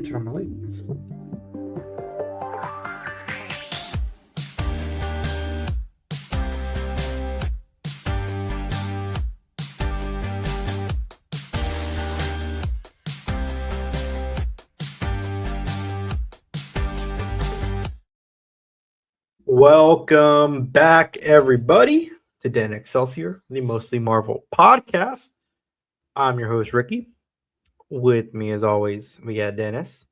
Turn my light. Welcome back, everybody, to Dan Excelsior, the Mostly Marvel podcast. I'm your host, Ricky. With me, as always, we got Dennis,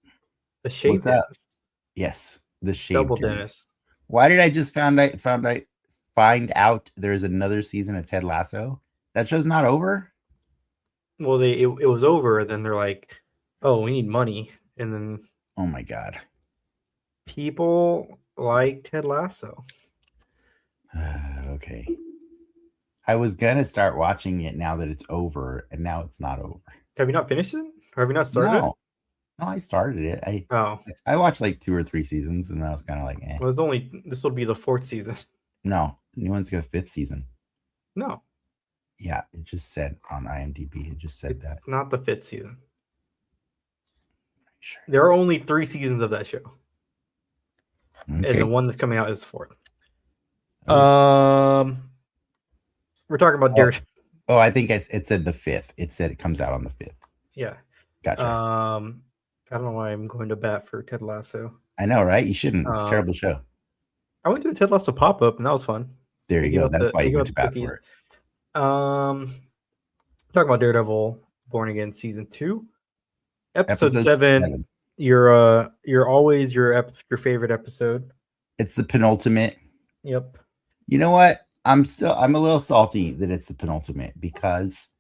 the shaved What's up? Dennis, Yes, the double shaved Dennis. Why did I just find out there's another season of Ted Lasso? That show's not over? Well, it was over, and then they're like, "Oh, we need money," and then Oh my god. people like Ted Lasso. Okay. I was gonna start watching it now that it's over, and now it's not over. Have you not finished it? Or have you not started it? No, I started it. Oh, I watched like 2 or 3 seasons, and I was kind of like, eh. well, this will be the 4th season. No, new one's got a 5th season. No, Yeah, it just said on IMDb. It just said that. it's not the 5th season. Sure. There are only 3 seasons of that show. Okay. And the one that's coming out is 4th. Oh. We're talking about Daredevil. Oh, I think it said the 5th. It said it comes out on the 5th. Yeah. Gotcha. I don't know why I'm going to bat for Ted Lasso. I know, right? You shouldn't. It's a terrible show. I went to a Ted Lasso pop-up, and that was fun. There you go. That's why you went to bat for it. Talking about Daredevil Born Again Season 2. Episode 7. You're always your favorite episode. It's the penultimate. Yep. You know what? I'm a little salty that it's the penultimate because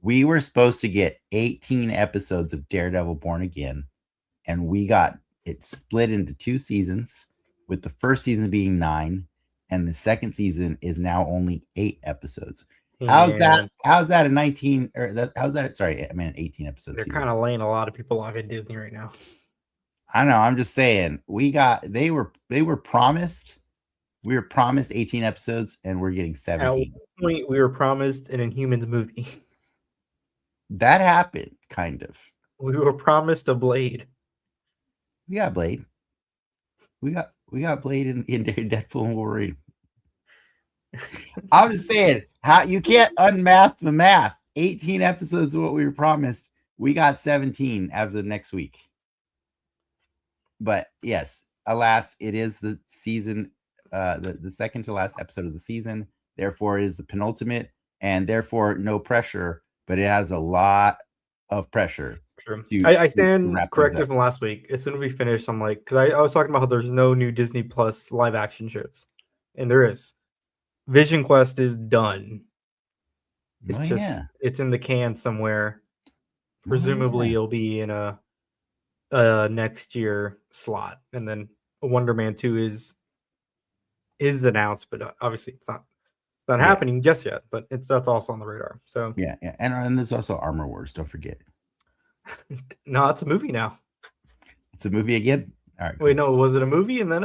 we were supposed to get 18 episodes of Daredevil Born Again, and we got it split into 2 seasons, with the first season being 9, and the second season is now only 8 episodes. How's that a 19 or that? How's that? Sorry, I mean an 18 episodes. They're kind of laying a lot of people off at Disney right now. I know. I'm just saying they were promised. We were promised 18 episodes, and we're getting 17. At one point, we were promised an Inhumans movie. That happened, kind of. We were promised a Blade. We got Blade. We got Blade in Deadpool and Wolverine. I'm just saying, how you can't unmath the math. 18 episodes is what we were promised. We got 17 as of next week. But yes, alas, it is the season. The second to last episode of the season, therefore it is the penultimate, and therefore no pressure, but it has a lot of pressure. True. I stand corrected from last week. As soon as we finish, I'm like, because I was talking about how there's no new Disney Plus live action shows, and there is. Vision Quest is done. It's it's in the can somewhere. Presumably it'll be in a next year slot, and then Wonder Man 2 is announced, but obviously it's not happening just yet. But that's also on the radar. So yeah, and there's also Armor Wars. Don't forget. No, it's a movie now. It's a movie again. All right. Wait, no, was it a movie and then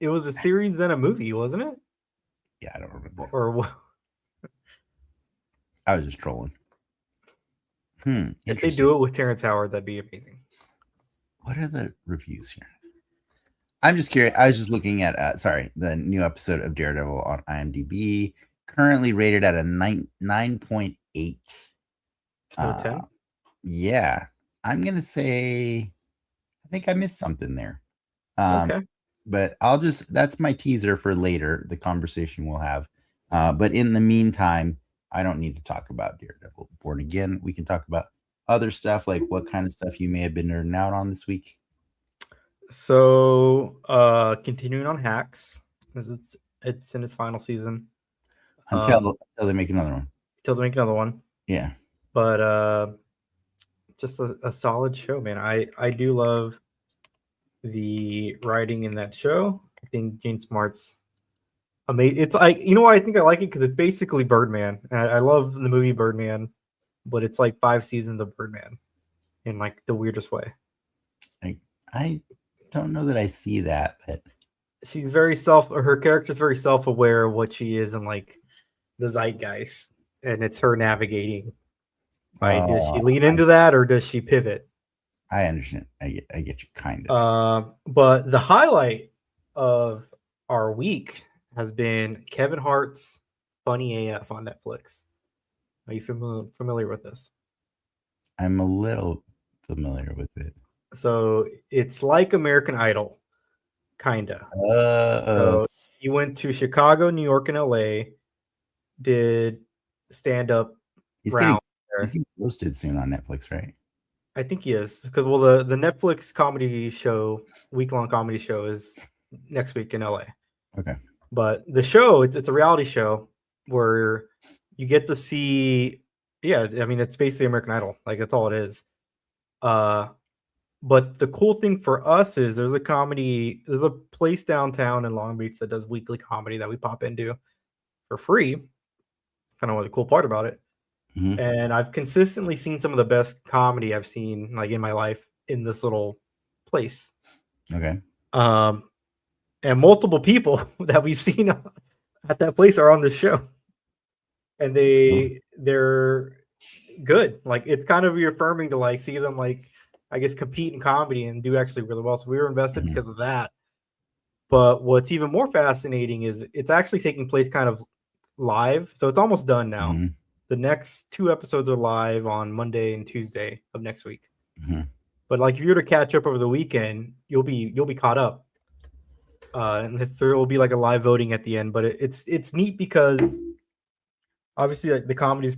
it was a series then a movie, wasn't it? Yeah, I don't remember. Or what? I was just trolling. If they do it with Terrence Howard, that'd be amazing. What are the reviews here? I'm just curious. I was just looking at the new episode of Daredevil on IMDb, currently rated at a 9.8. 10? Yeah, I'm gonna say I think I missed something there. Okay. But that's my teaser for later, the conversation we'll have. But in the meantime, I don't need to talk about Daredevil Born Again. We can talk about other stuff, like what kind of stuff you may have been nerding out on this week. So, continuing on Hacks, because it's in its final season. Until they make another one. Until they make another one. Yeah. But just a solid show, man. I do love the writing in that show. I think Gene Smart's amazing. It's like, you know why I think I like it? Because it's basically Birdman. And I love the movie Birdman, but it's like 5 seasons of Birdman in like the weirdest way. I don't know that I see that, but she's her character's very self-aware of what she is and like the zeitgeist, and it's her navigating. Right? Does she lean into that or does she pivot? I understand. I get you kind of. But the highlight of our week has been Kevin Hart's Funny AF on Netflix. Are you familiar with this? I'm a little familiar with it. So it's like American Idol, kinda. So he went to Chicago, New York, and LA, did stand-up round there. He's getting posted soon on Netflix, right? I think he is, because the Netflix comedy show, week-long comedy show, is next week in LA. Okay. But the show, it's a reality show where you get to see, I mean, it's basically American Idol, like that's all it is. But the cool thing for us is there's a place downtown in Long Beach that does weekly comedy that we pop into for free. Kind of what the cool part about it. Mm-hmm. And I've consistently seen some of the best comedy I've seen like in my life in this little place. Okay. And multiple people that we've seen at that place are on this show. And they're good. Like it's kind of reaffirming to like see them like I guess compete in comedy and do actually really well. So we were invested because of that. But what's even more fascinating is it's actually taking place kind of live. So it's almost done now. Mm-hmm. The next 2 episodes are live on Monday and Tuesday of next week. Mm-hmm. But like if you were to catch up over the weekend, you'll be caught up. And there will be like a live voting at the end. But it's neat because obviously like, the comedy is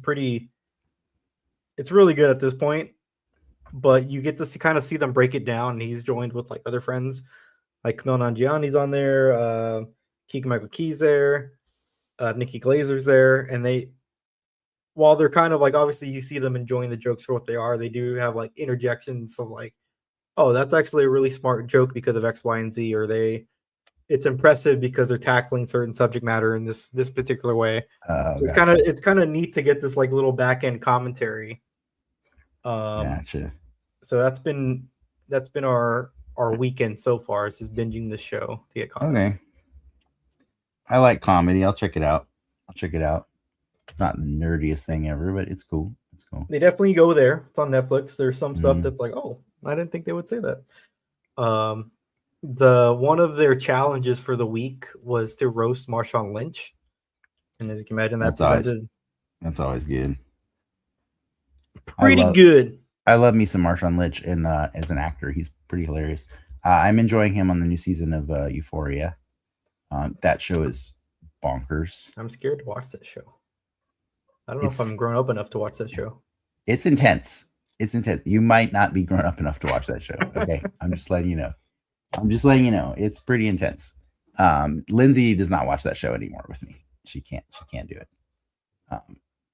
it's really good at this point. But you get to kind of see them break it down. And he's joined with like other friends, like Camille Nanjiani's on there, Keegan Michael Key's there, Nikki Glazer's there, and while they're kind of like obviously you see them enjoying the jokes for what they are, they do have like interjections of like, oh, that's actually a really smart joke because of X, Y, and Z, or it's impressive because they're tackling certain subject matter in this particular way. So it's kind of neat to get this like little back end commentary. Gotcha. So that's been our weekend so far. It's just binging the show to get caught. Okay. I like comedy. I'll check it out. It's not the nerdiest thing ever, but it's cool. They definitely go there. It's on Netflix. There's some stuff that's like, oh, I didn't think they would say that. One of their challenges for the week was to roast Marshawn Lynch, and as you can imagine, that's always good. Pretty good. I love me some Marshawn Lynch as an actor. He's pretty hilarious. I'm enjoying him on the new season of Euphoria. That show is bonkers. I'm scared to watch that show. I don't know if I'm grown up enough to watch that show. It's intense. You might not be grown up enough to watch that show. Okay. I'm just letting you know. It's pretty intense. Lindsay does not watch that show anymore with me. She can't do it.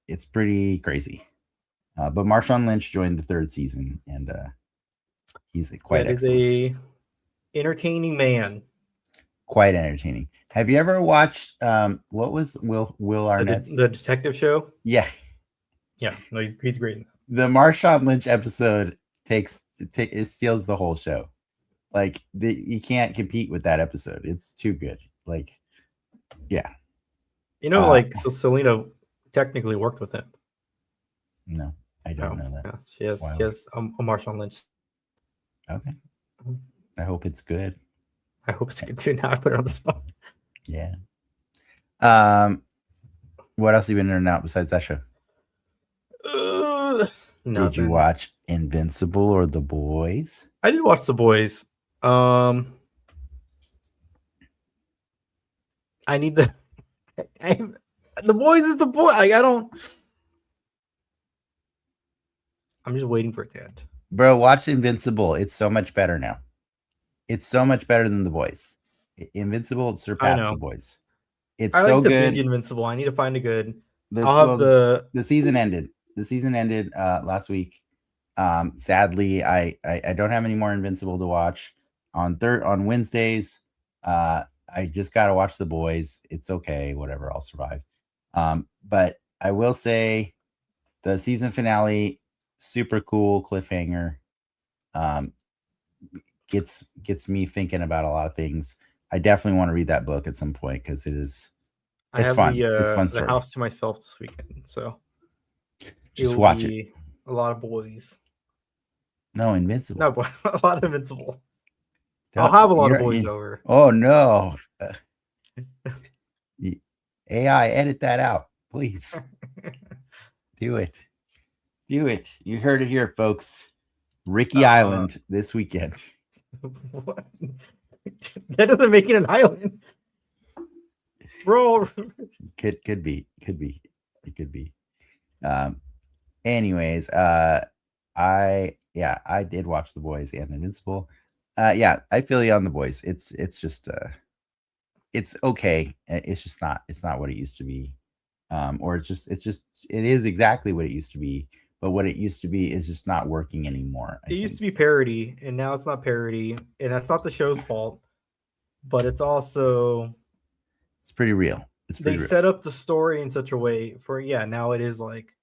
It's pretty crazy. But Marshawn Lynch joined the 3rd season, and he's quite excellent. He's a entertaining man. Quite entertaining. Have you ever watched what was Will Arnett's the detective show? Yeah. No, he's great. The Marshawn Lynch episode it steals the whole show. Like you can't compete with that episode. It's too good. Like, yeah. So Selena technically worked with him. No, I don't know that. Yeah, she has a Marshawn Lynch. Okay. I hope it's good. I hope it's good too. Now I put it on the spot. Yeah. What else have you been learning out besides that show? Did you watch Invincible or The Boys? I did watch The Boys. I need The Boys is The Boy. I don't. I'm just waiting for it to end. Bro, watch Invincible. It's so much better now. It's so much better than The Boys. Invincible surpassed The Boys. It's so good. Invincible. I need to find a good. The season ended. The season ended last week. Sadly, I don't have any more Invincible to watch. On Wednesdays, I just gotta watch The Boys. It's okay, whatever. I'll survive. But I will say, the season finale, super cool cliffhanger. Gets me thinking about a lot of things. I definitely want to read that book at some point because it's fun. It's fun story. The house to myself this weekend, so just watch it. A lot of boys. No, Invincible. No, a lot of Invincible. I'll have a lot of boys over. Oh no. AI, edit that out, please. Do it. Do it. You heard it here, folks. Ricky Island this weekend. What? That doesn't make it an island, bro. Could be. It could be. Anyways, I did watch The Boys and Invincible. Yeah, I feel you on The Boys. It's just it's okay. It's not what it used to be. Or it is exactly what it used to be, but what it used to be is just not working anymore. It used to be parody, and now it's not parody, and that's not the show's fault, but it's also pretty real. They set up the story in such a way for now it is like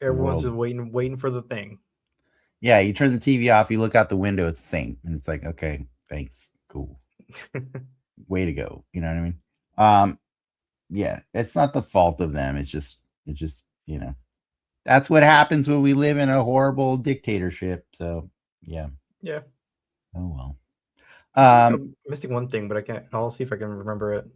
everyone's just waiting for the thing. Yeah, you turn the TV off, you look out the window, it's the same, and it's like, okay, thanks, cool, way to go. You know what I mean? Yeah, it's not the fault of them. It's just that's what happens when we live in a horrible dictatorship. So yeah. Oh well. I'm missing one thing, but I can't. I'll see if I can remember it.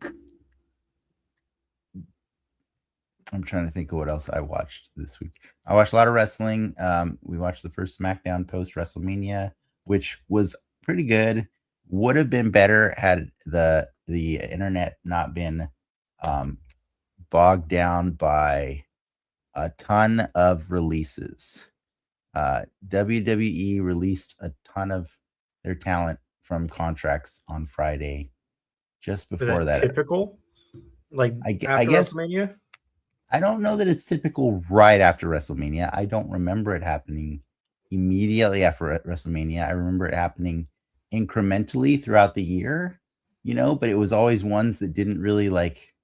I'm trying to think of what else I watched this week. I watched a lot of wrestling. We watched the first SmackDown post WrestleMania, which was pretty good. Would have been better had the internet not been bogged down by a ton of releases. WWE released a ton of their talent from contracts on Friday. Just before that, typical, like I after guess, WrestleMania. I don't know that it's typical right after WrestleMania. I don't remember it happening immediately after WrestleMania. I remember it happening incrementally throughout the year, but it was always ones that didn't really like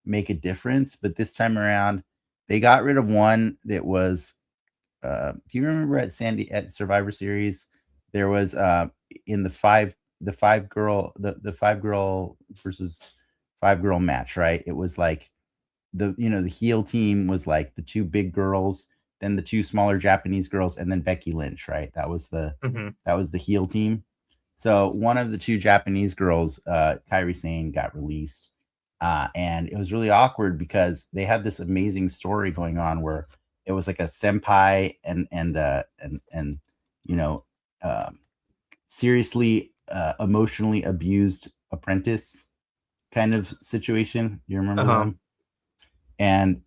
make a difference. But this time around, they got rid of one that was do you remember at Survivor Series there was in the five girl versus 5 girl match, right? It was like the heel team was like the 2 big girls, then the 2 smaller Japanese girls, and then Becky Lynch, right? That was the heel team. So one of the 2 Japanese girls, Kairi Sane, got released, and it was really awkward because they had this amazing story going on where it was like a senpai and seriously emotionally abused apprentice kind of situation. You remember them? And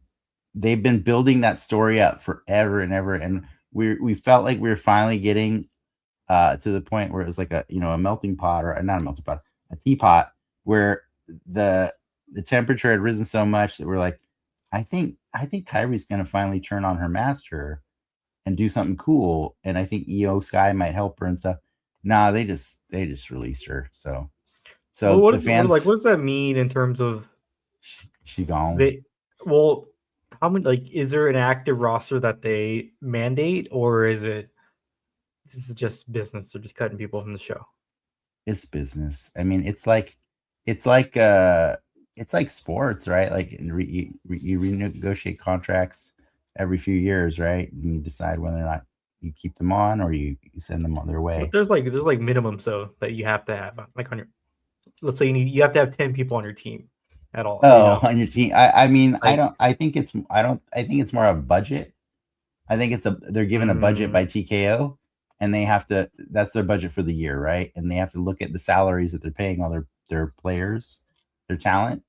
they've been building that story up forever and ever, and we felt like we were finally getting to the point where it was like a melting pot, or not a melting pot, a teapot, where the temperature had risen so much that we're like, I think Kairi's gonna finally turn on her master and do something cool, and I think Io Sky might help her and stuff. Nah, they just released her. So what does that mean in terms of she gone? How many, is there an active roster that they mandate, or is it this is just business? They're just cutting people from the show. It's business. I mean, it's like sports, right? Like you renegotiate contracts every few years, right? And you decide whether or not you keep them on or you send them on their way. But there's minimum so that you have to have on your. Let's say you have to have 10 people on your team at all. On your team. I mean, I think it's more of a budget. I think they're given a budget by TKO, and they have to. That's their budget for the year, right? And they have to look at the salaries that they're paying all their players, their talent,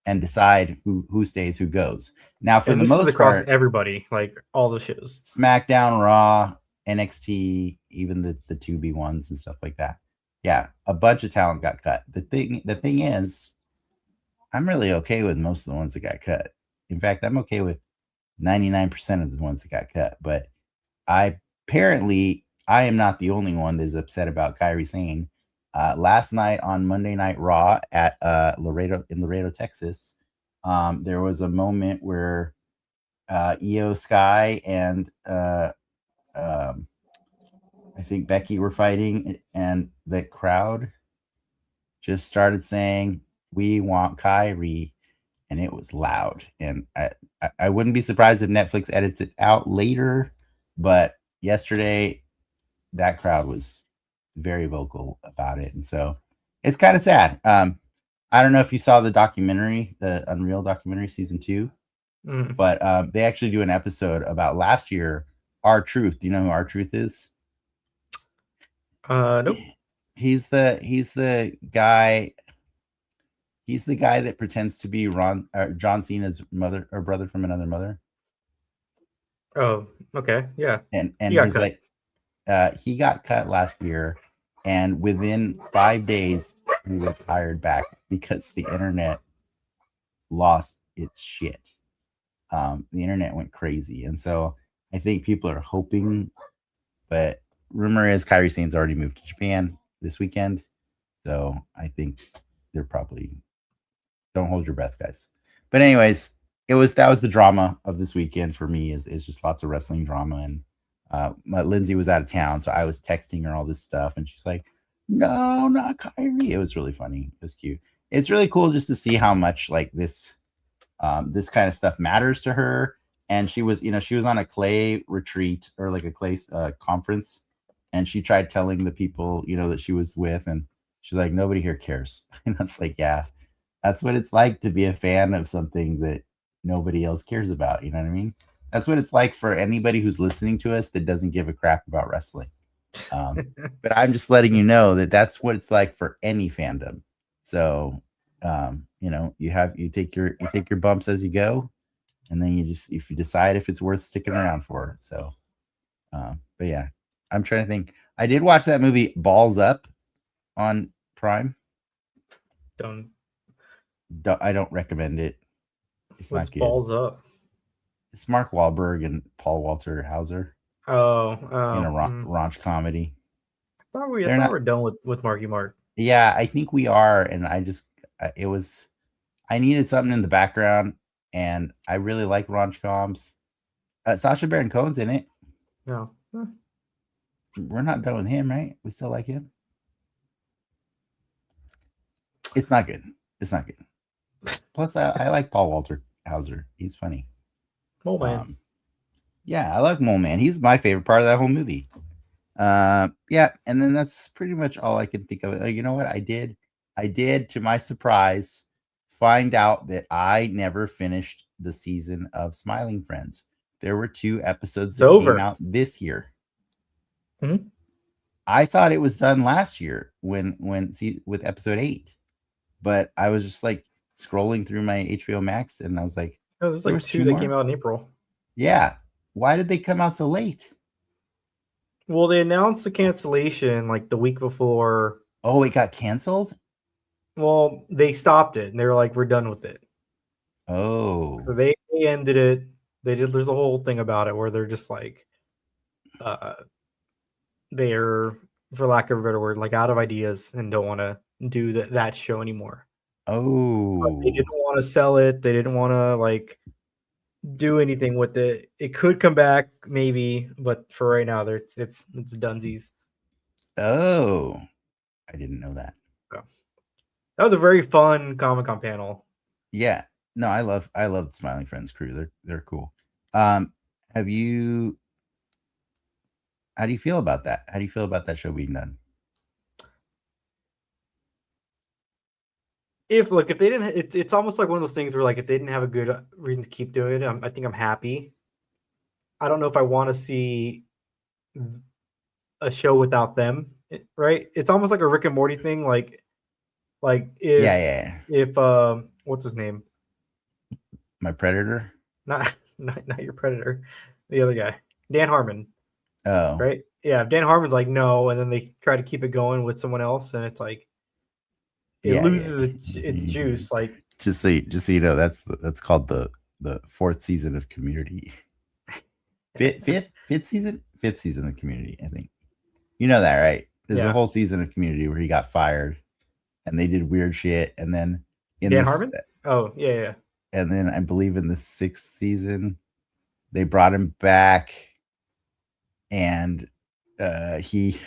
and decide who stays, who goes. Now, for the most part, everybody, like all the shows, SmackDown, Raw, NXT, even the 2B1s and stuff like that. Yeah, a bunch of talent got cut. The thing is, I'm really okay with most of the ones that got cut. In fact, I'm okay with 99% of the ones that got cut. But apparently I am not the only one that is upset about Kairi Sane. Last night on Monday Night Raw at Laredo, Texas, there was a moment where Io Sky and I think Becky were fighting, and the crowd just started saying, "We want Kairi," and it was loud. And I wouldn't be surprised if Netflix edits it out later. But yesterday, that crowd was very vocal about it, and so it's kind of sad. I don't know if you saw the documentary, the Unreal documentary season 2, but they actually do an episode about last year. R-Truth. Do you know who R-Truth is? Nope. He's the guy. He's the guy that pretends to be John Cena's mother or brother from another mother. Oh, okay, yeah. And he's like, he got cut last year, and within 5 days he was hired back because the internet lost its shit. The internet went crazy, and so I think people are hoping, but rumor is Kairi Sane's already moved to Japan this weekend, so I think they're probably, don't hold your breath, guys. But anyways, that was the drama of this weekend for me, is just lots of wrestling drama. And Lindsay was out of town, so I was texting her all this stuff, and she's like, no, not Kairi. It was really funny. It was cute. It's really cool just to see how much like this kind of stuff matters to her. And she was on a clay retreat, or like a clay conference, and she tried telling the people, that she was with, and she's like, nobody here cares. And I was like, yeah, that's what it's like to be a fan of something that nobody else cares about. You know what I mean? That's what it's like for anybody who's listening to us that doesn't give a crap about wrestling. But I'm just letting you know that that's what it's like for any fandom. So, you take your bumps as you go, and then if you decide if it's worth sticking around for. So, but yeah, I'm trying to think. I did watch that movie Balls Up on Prime. I don't recommend it. It's What's not good. Balls Up? It's Mark Wahlberg and Paul Walter Hauser. Oh, in a raunch comedy. I thought we were done with Marky Mark. Yeah, I think we are, and I needed something in the background, and I really like raunch coms. Sacha Baron Cohen's in it. No. We're not done with him, right? We still like him. It's not good. Plus, I like Paul Walter Hauser. He's funny. Mole Man. Yeah, I like Mole Man. He's my favorite part of that whole movie. Yeah, and then that's pretty much all I can think of. You know what I did? I did, to my surprise, find out that I never finished the season of Smiling Friends. There were 2 episodes that came out this year. Mm-hmm. I thought it was done last year with episode 8, but I was just like scrolling through my HBO Max, and I was like, "Oh, there's like 2 that came out in April." Yeah, why did they come out so late? Well, they announced the cancellation like the week before. Oh, it got canceled? Well, they stopped it, and they were like, "We're done with it." Oh. So they ended it. There's a whole thing about it where they're just like, they're, for lack of a better word, like out of ideas and don't want to do that show anymore. Oh. But they didn't want to sell it. They didn't want to like do anything with it. It could come back maybe, but for right now, it's dunsies. Oh, I didn't know that. So, that was a very fun Comic-Con panel. Yeah, no, I love the Smiling Friends crew. They're cool. How do you feel about that? How do you feel about that show being done? If they didn't, it's almost like one of those things where like if they didn't have a good reason to keep doing it, I think I'm happy. I don't know if I want to see a show without them, right? It's almost like a Rick and Morty thing, like if what's his name? My Predator? Not your Predator, the other guy, Dan Harmon. Oh, right, yeah. Dan Harmon's like no, and then they try to keep it going with someone else, and it's like it loses its juice. Like just so you know, that's called the 4th season of Community. Fifth season of Community, I think. You know that, right? There's a whole season of Community where he got fired, and they did weird shit, and then Dan Harmon. Oh yeah. And then I believe in the 6th season, they brought him back, and he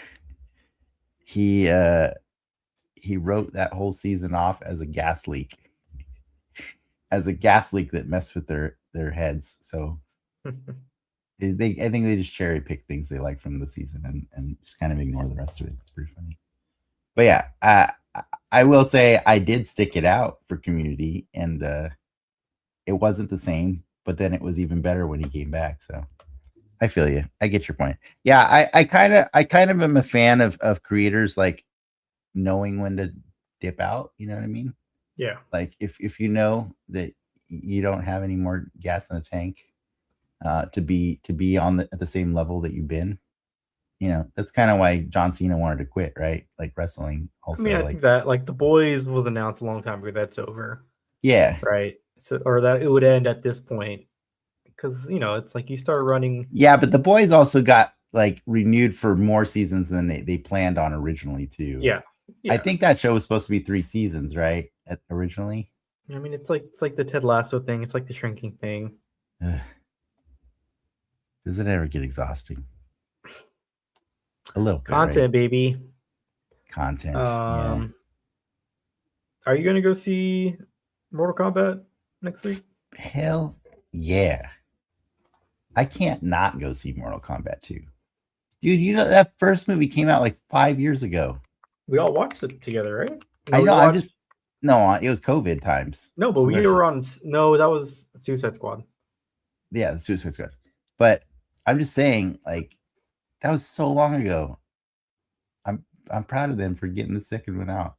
wrote that whole season off as a gas leak, that messed with their heads. So I think they just cherry pick things they like from the season and just kind of ignore the rest of it. It's pretty funny. But yeah, I will say I did stick it out for Community, and it wasn't the same, but then it was even better when he came back. So I feel you. I get your point. Yeah, I kind of am a fan of creators like knowing when to dip out. You know what I mean? Yeah. Like if you know that you don't have any more gas in the tank to be on at the same level that you've been. You know, that's kind of why John Cena wanted to quit, right? Like wrestling also. I mean, I think that like The Boys was announced a long time ago that's over. Yeah. Right. So, or that it would end at this point. Because, you know, it's like you start running. Yeah, but The Boys also got like renewed for more seasons than they planned on originally too. Yeah. I think that show was supposed to be 3 seasons, right? Originally. I mean, it's like the Ted Lasso thing. It's like the shrinking thing. Does it ever get exhausting? A little bit, content, right? baby. Content. Yeah. Are you gonna go see Mortal Kombat next week? Hell yeah. I can't not go see Mortal Kombat 2. Dude, you know that first movie came out like 5 years ago. We all watched it together, right? No, I know. No, it was COVID times. No, but we were on. No, that was Suicide Squad. Yeah, the Suicide Squad. But I'm just saying, like, that was so long ago. I'm proud of them for getting the second one out.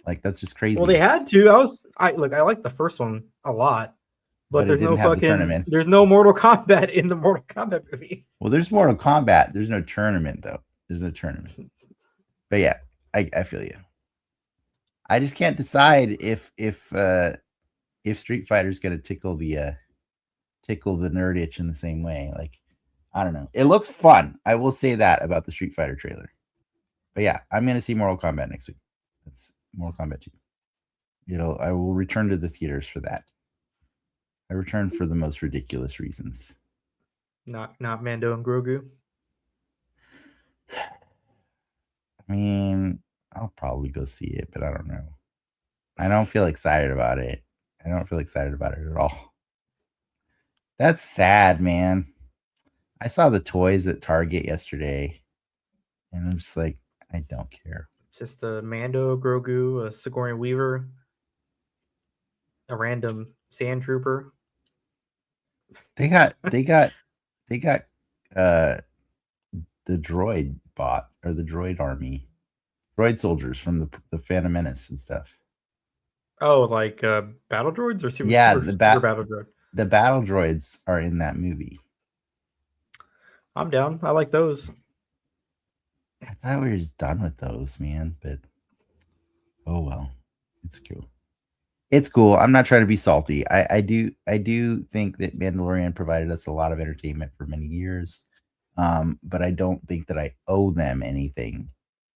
Like, that's just crazy. Well, they had to. I like the first one a lot, but there's no fucking. There's no Mortal Kombat in the Mortal Kombat movie. Well, there's Mortal Kombat. There's no tournament though. There's no tournament. But yeah, I feel you. I just can't decide if Street Fighter's gonna tickle the nerd itch in the same way. Like, I don't know. It looks fun. I will say that about the Street Fighter trailer. But yeah, I'm gonna see Mortal Kombat next week. That's Mortal Kombat 2. I will return to the theaters for that. I return for the most ridiculous reasons. Not Mando and Grogu. I mean, I'll probably go see it, but I don't know. I don't feel excited about it. I don't feel excited about it at all. That's sad, man. I saw the toys at Target yesterday, and I'm just like, I don't care. Just a Mando, Grogu, a Sigourney Weaver, a random Sand Trooper. They got the droid bot or the droid army, droid soldiers from the Phantom Menace and stuff. Oh, like battle droids or super battle droid? The battle droids are in that movie. I'm down. I like those. I thought we were just done with those, man. But oh well, it's cool. It's cool. I'm not trying to be salty. I do think that Mandalorian provided us a lot of entertainment for many years, but I don't think that I owe them anything.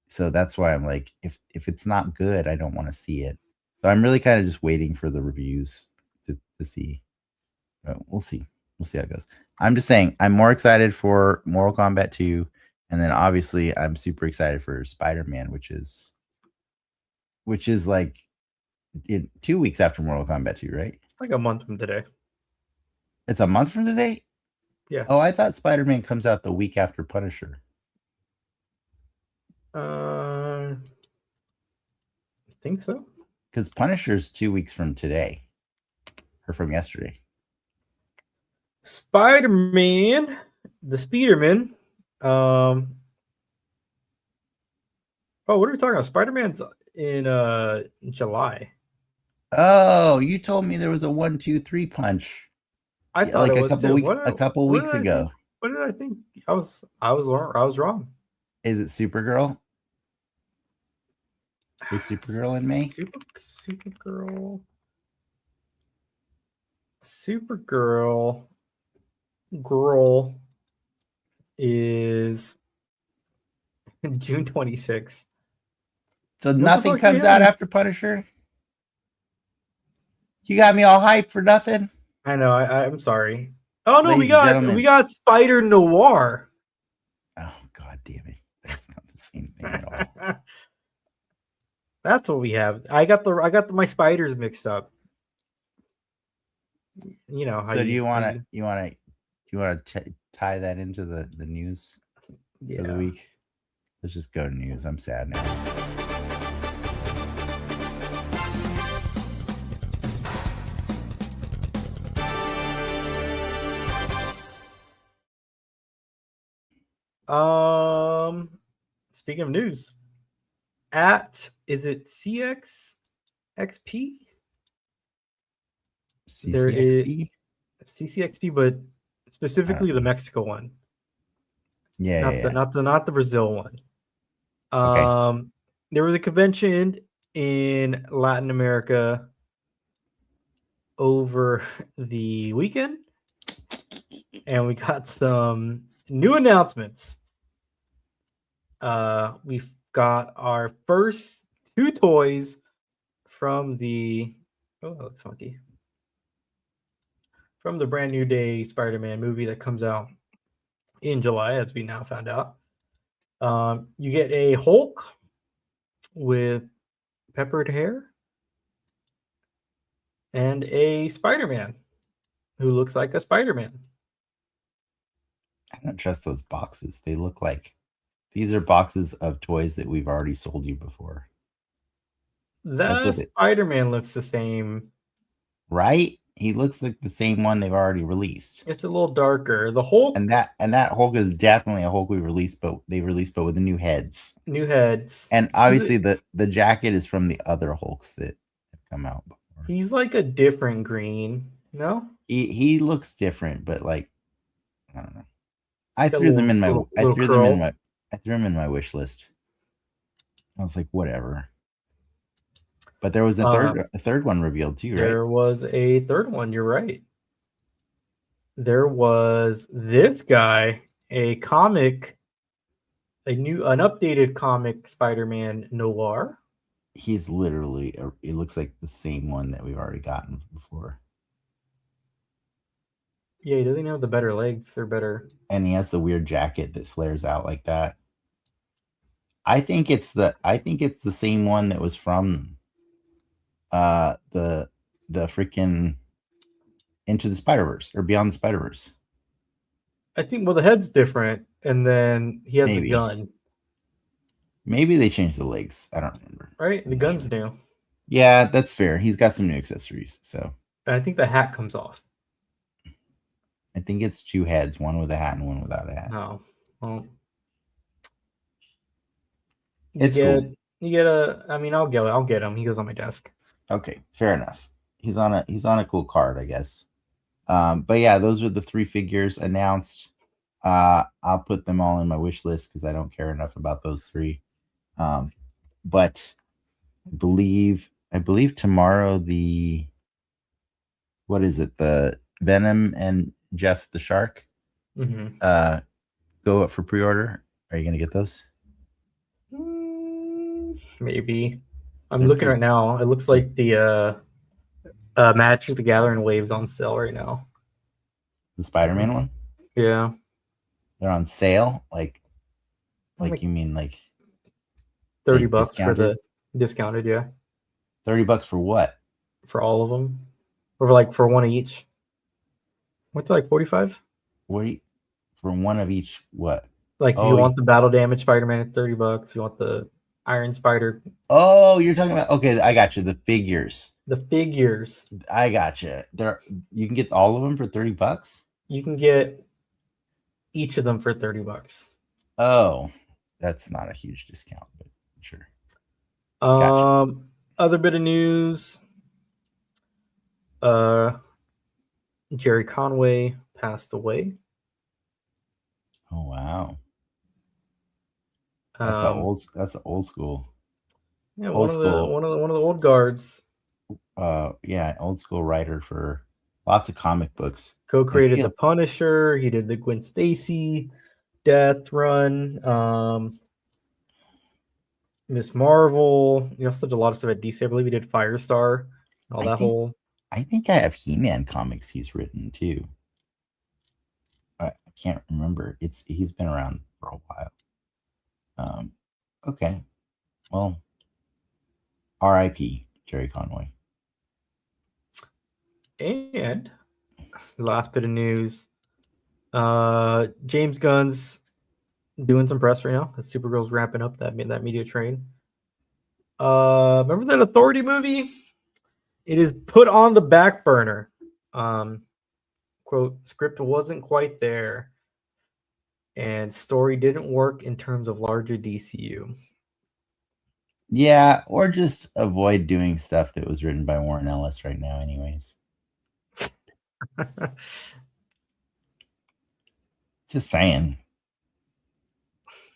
So that's why I'm like, if it's not good, I don't want to see it. So I'm really kind of just waiting for the reviews to see. We'll see. We'll see how it goes. I'm just saying I'm more excited for Mortal Kombat 2, and then obviously I'm super excited for Spider-Man, which is like in 2 weeks after Mortal Kombat 2, right? Like a month from today. It's a month from today? Yeah. Oh, I thought Spider-Man comes out the week after Punisher. I think so. Because Punisher's 2 weeks from today. Or from yesterday. Spider-Man, the Speederman. Oh, what are we talking about? Spider-Man's in July. Oh, you told me there was a 1, 2, 3 punch. I thought like it was a couple weeks ago. What did I think? I was wrong. Is it Supergirl? Is Supergirl in May? Supergirl girl is June 26th. So nothing comes out after Punisher? You got me all hyped for nothing? I know. I'm sorry. Oh no, we got Spider Noir. Oh god damn it! That's not the same thing at all. That's what we have. I got my spiders mixed up. You know how. So do you want to tie that into the news for the week? Let's just go to news. I'm sad now. Speaking of news, is it CXXP? There is CCXP, but specifically the Mexico one. Yeah, not the Brazil one. Okay. There was a convention in Latin America over the weekend, and we got some new announcements. We've got our first 2 toys from the that looks funky. From the brand new day Spider-Man movie that comes out in July, as we now found out. You get a Hulk with peppered hair and a Spider-Man who looks like a Spider-Man. I don't trust those boxes. They look like these are boxes of toys that we've already sold you before. That Spider-Man looks the same. Right? He looks like the same one they've already released. It's a little darker. The Hulk and that Hulk is definitely a Hulk we released, but with the new heads. New heads. And obviously the jacket is from the other Hulks that have come out before. He's like a different green, no? He looks different, but like I don't know. I threw them in my wish list. I was like, whatever. But there was a third one revealed too, right? There was a third one. You're right. There was this guy, an updated comic Spider-Man Noir. He's literally, it looks like the same one that we've already gotten before. Yeah, he doesn't have the better legs. They're better. And he has the weird jacket that flares out like that. I think it's the same one that was from the freaking Into the Spider-Verse or Beyond the Spider-Verse. I think the head's different, and then he has the gun. Maybe they changed the legs. I don't remember. Right? The gun's new. Yeah, that's fair. He's got some new accessories. So I think the hat comes off. I think it's 2 heads, one with a hat and one without a hat. Oh, well. It's cool. You get a. I mean, I'll get him. He goes on my desk. Okay, fair enough. He's on a cool card, I guess. But yeah, those are the 3 figures announced. I'll put them all in my wish list because I don't care enough about those 3. But I believe tomorrow the Venom and Jeff the Shark go up for pre-order. Are you gonna get those? Maybe. I'm looking right now. It looks like the Magic the Gathering wave's on sale right now. The Spider-Man one? Yeah. They're on sale? Like you mean like $30 for the discounted, yeah. $30 for what? For all of them. Or for one of each. What's it, like 45? For one of each what? Like if you want the battle damage Spider-Man, it's $30. If you want the Iron Spider. Oh, you're talking about I got you. The figures. The figures. I got you. You can get all of them for $30. You can get each of them for $30. Oh, that's not a huge discount, but sure. Gotcha. Other bit of news. Jerry Conway passed away. Oh wow. That's old school. Yeah, one of the old guards. Yeah, old school writer for lots of comic books. Co-created The Punisher. He did the Gwen Stacy Death Run. Miss Marvel. He also did a lot of stuff at DC. I believe he did Firestar. I think I have He-Man comics he's written too. I can't remember. He's been around for a while. Okay. Well, R.I.P. Jerry Conway. And last bit of news. James Gunn's doing some press right now. Supergirl's ramping up that media train. Remember that Authority movie? It is put on the back burner. Quote, script wasn't quite there, and story didn't work in terms of larger DCU. Yeah, or just avoid doing stuff that was written by Warren Ellis right now, anyways. Just saying.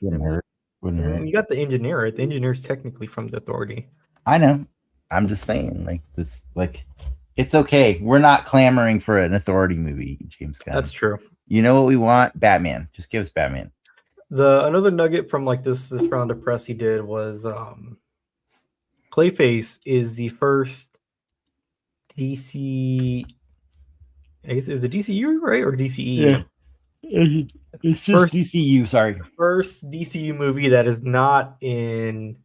Wouldn't hurt. Wouldn't hurt. You got the engineer, right? The engineer's technically from the Authority. I know. I'm just saying, like this, like it's okay. We're not clamoring for an Authority movie, James Gunn. That's true. You know what we want? Batman. Just give us Batman. Another nugget from like this round of press he did was Clayface is the first DC. I guess is the DCU right or DCE? Yeah, it's just first, DCU. Sorry, first DCU movie that is not in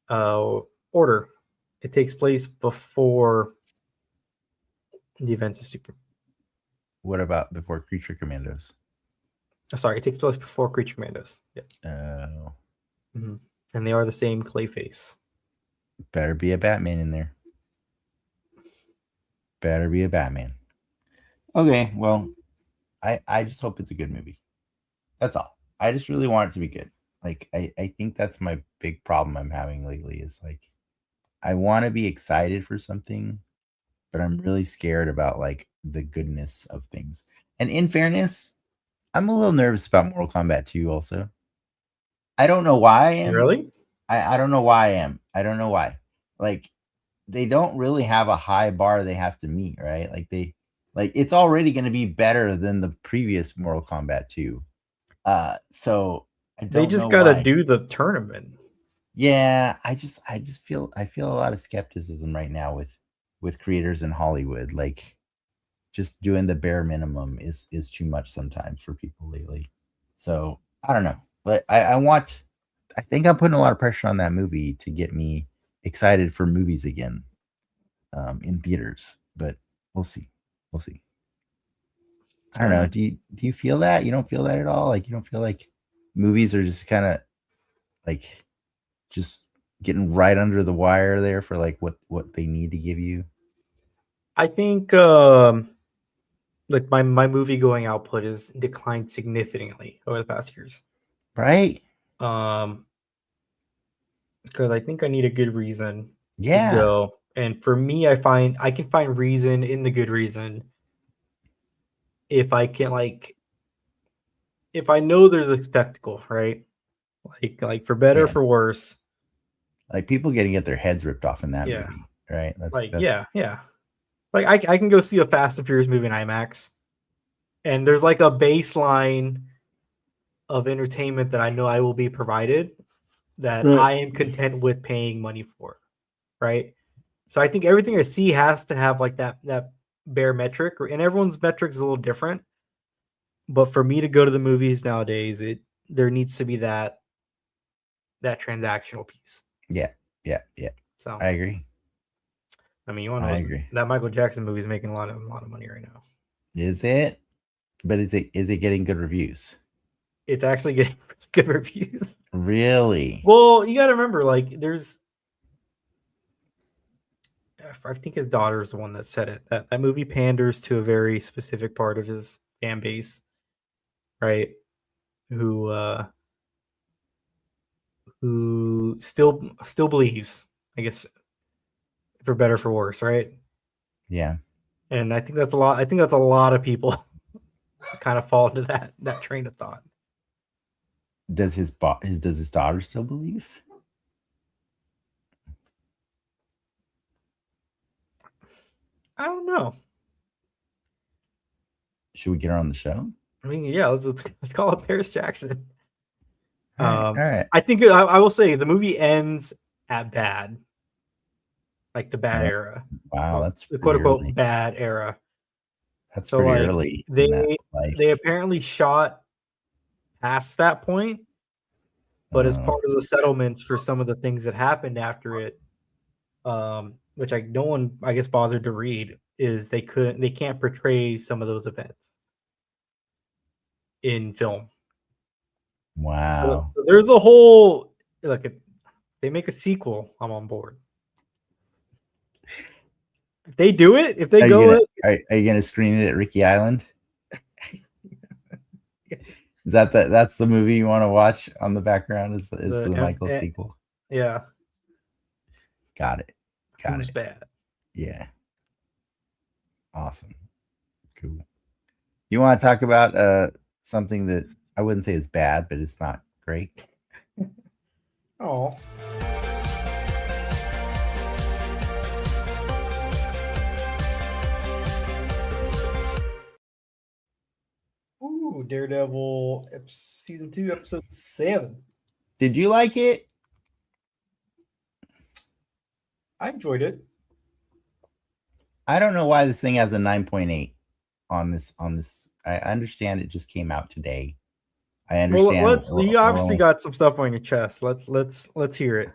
order. It takes place before the events of Superman. What about before Creature Commandos? Sorry, it takes place before Creature Commandos. Yeah. Oh. Mm-hmm. And they are the same Clayface. Better be a Batman in there. Better be a Batman. Okay, well, I just hope it's a good movie. That's all. I just really want it to be good. Like, I think that's my big problem I'm having lately is like, I want to be excited for something, but I'm really scared about like the goodness of things. And in fairness, I'm a little nervous about Mortal Kombat 2 also. I don't know why I am. Really? I don't know why I am. I don't know why. Like, they don't really have a high bar they have to meet, right? Like it's already going to be better than the previous Mortal Kombat 2. So they just got to do the tournament. Yeah, I feel a lot of skepticism right now with creators in Hollywood. Like, just doing the bare minimum is too much sometimes for people lately. So I don't know, but I think I'm putting a lot of pressure on that movie to get me excited for movies again, in theaters. But we'll see. I don't know. Do you feel that? You don't feel that at all? Like, you don't feel like movies are just kind of like just getting right under the wire there for like what they need to give you? I think like my movie going output has declined significantly over the past years. Right? Because I think I need a good reason to go. And for me, I can find reason in the good reason if I can, like, if I know there's a spectacle, right? Like for better or for worse. Like, people getting get their heads ripped off in that movie, right? That's yeah. Like I can go see a Fast and Furious movie in IMAX, and there's like a baseline of entertainment that I know I will be provided that I am content with paying money for, right? So I think everything I see has to have like that bare metric, and everyone's metric is a little different. But for me to go to the movies nowadays, there needs to be that transactional piece. Yeah. So I agree. I mean, you want to know that Michael Jackson movie is making a lot of money right now. Is it? But is it getting good reviews? It's actually getting good reviews. Really? Well, you got to remember, like, I think his daughter is the one that said it. That movie panders to a very specific part of his fan base, right? Who still believes, I guess, for better or for worse, right? Yeah. And I think that's a lot. I think that's a lot of people kind of fall into that train of thought. Does his daughter still believe? I don't know. Should we get her on the show? I mean, yeah, let's call it Paris Jackson. All right. I think I will say the movie ends at bad, like the bad era. Wow, that's the quote unquote bad era. That's so pretty early. They apparently shot past that point, but as part of the settlements for some of the things that happened after it, which no one, I guess, bothered to read, is they can't portray some of those events. in film. Wow. So there's a whole look. If they make a sequel, I'm on board. If they do it, if they are you gonna screen it at Ricky Island? Is that's the movie you want to watch on the background? Is the Michael sequel? Yeah. Got it. Who's bad? Yeah. Awesome. Cool. You want to talk about something that I wouldn't say is bad, but it's not great? Oh. Ooh, Daredevil season 2, episode 7. Did you like it? I enjoyed it. I don't know why this thing has a 9.8 on this. I understand it just came out today. I understand. Well, you obviously got some stuff on your chest. Let's hear it.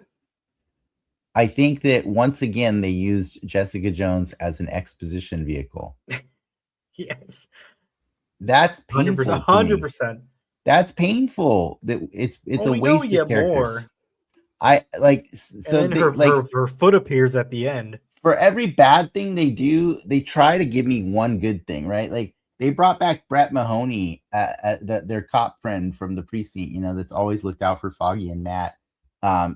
I think that once again they used Jessica Jones as an exposition vehicle. Yes. That's painful. 100%. That's painful. That it's a waste of characters. More. I like so and then her foot appears at the end. For every bad thing they do, they try to give me one good thing, right? Like they brought back Brett Mahoney, their cop friend from the precinct, that's always looked out for Foggy and Matt.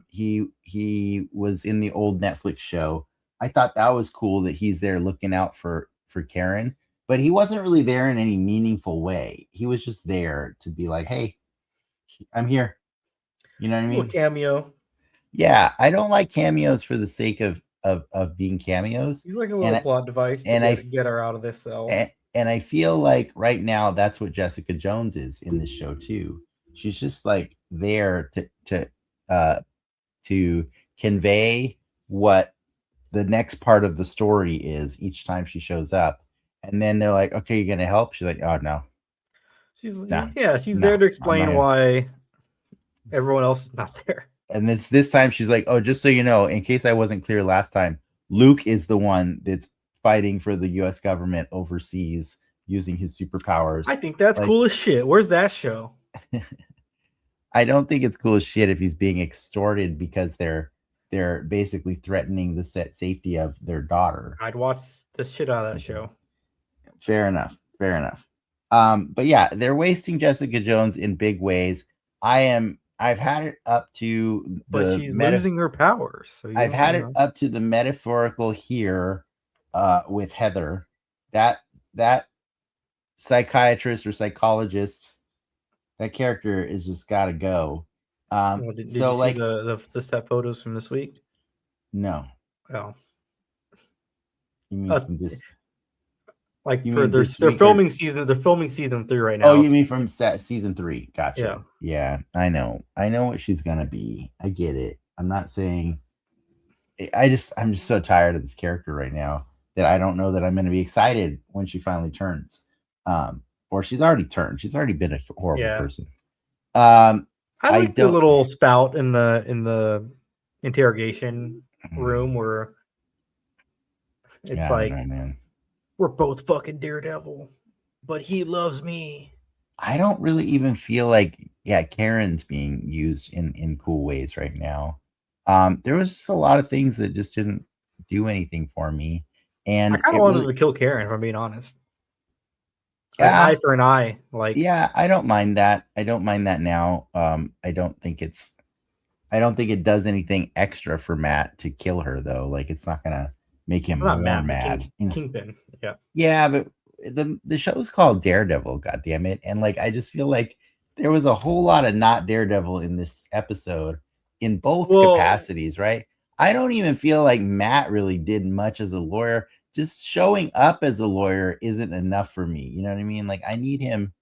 He was in the old Netflix show. I thought that was cool that he's there looking out for Karen, but he wasn't really there in any meaningful way. He was just there to be like, hey, I'm here. You know what I mean? A cameo. Yeah, I don't like cameos for the sake of being cameos. He's like a little plot device to get her out of this cell. And I feel like right now that's what Jessica Jones is in this show too. She's just like there to convey what the next part of the story is each time she shows up. And then they're like, okay, you're gonna help? She's like, oh no. She's there to explain why everyone else is not there. And it's this time she's like, oh, just so you know, in case I wasn't clear last time, Luke is the one that's fighting for the U.S. government overseas using his superpowers. I think that's cool as shit. Where's that show? I don't think it's cool as shit if he's being extorted because they're basically threatening the safety of their daughter. I'd watch the shit out of that show. Fair enough. But yeah, they're wasting Jessica Jones in big ways. I've had it up to but she's losing her powers. So I've had it up to the metaphorical here with Heather. That psychiatrist or psychologist, that character is just got to go. Did you see the set photos from this week? No. Oh. You mean from this? Like they're filming season 3 right now. Oh, you mean from season 3? Gotcha. Yeah, I know what she's gonna be. I get it. I'm not saying. I'm just so tired of this character right now that I don't know that I'm gonna be excited when she finally turns. Or she's already turned. She's already been a horrible person. I like the little spout in the interrogation room where it's like. Know, man. We're both fucking Daredevil, but he loves me. I don't really even feel like, Karen's being used in cool ways right now. There was just a lot of things that just didn't do anything for me. And I kind of wanted to kill Karen, if I'm being honest. An eye for an eye. I don't mind that. I don't mind that now. I don't think it does anything extra for Matt to kill her, though. Like, it's not gonna make him more mad. Kingpin. Yeah. Yeah, but the show's called Daredevil, goddammit. And I just feel like there was a whole lot of not Daredevil in this episode in both capacities, right? I don't even feel like Matt really did much as a lawyer. Just showing up as a lawyer isn't enough for me. You know what I mean? Like I need him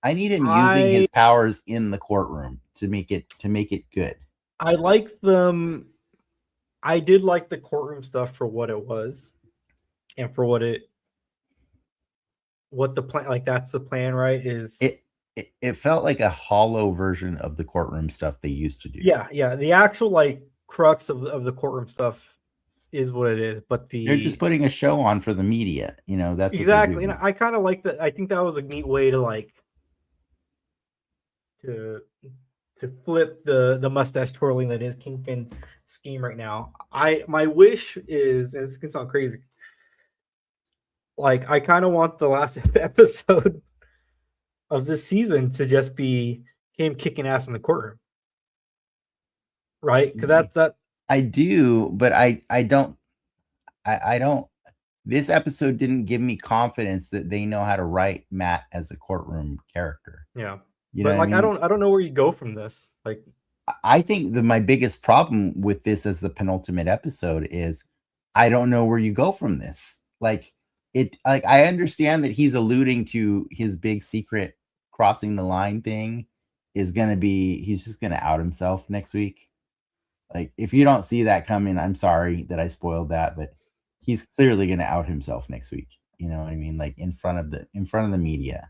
using his powers in the courtroom to make it good. I like them. I did like the courtroom stuff for what it was and for what the plan, that's the plan, right? It felt like a hollow version of the courtroom stuff they used to do. Yeah. The actual crux of the courtroom stuff is what it is, but they're just putting a show on for the media. That's exactly. And I kind of like that. I think that was a neat way to to flip the mustache twirling that is Kingpin's scheme right now. My wish is, and this can sound crazy, like I kind of want the last episode of this season to just be him kicking ass in the courtroom, right? Because that's that. I do, but I don't. I don't. This episode didn't give me confidence that they know how to write Matt as a courtroom character. Yeah, you but know like what I mean? I don't know where you go from this. Like, I think that my biggest problem with this as the penultimate episode is I don't know where you go from this. Like I understand that he's alluding to his big secret crossing the line thing is going to be, he's just going to out himself next week. Like, if you don't see that coming, I'm sorry that I spoiled that, but he's clearly going to out himself next week. You know what I mean? Like in front of the media,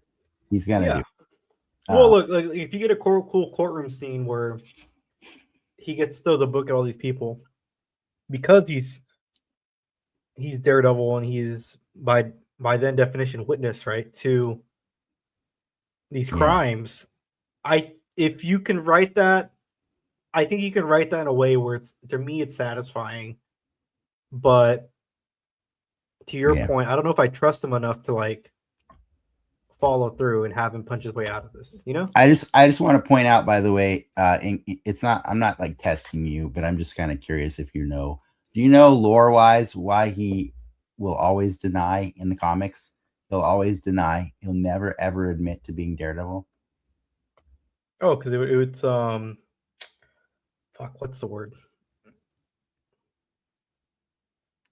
he's going to do. Well, look, like if you get a cool courtroom scene where he gets to throw the book at all these people because he's Daredevil and he's by then definition witness, right, to these crimes. If you can write that, I think you can write that in a way where it's, to me, it's satisfying. But to your point, I don't know if I trust him enough to like follow through and have him punch his way out of this. You know, I just want to point out, by the way, it's not, I'm not like testing you, but I'm just kind of curious if you know. Do you know lore wise why he will always deny in the comics? He'll always deny. He'll never ever admit to being Daredevil. Oh, because it's fuck, what's the word?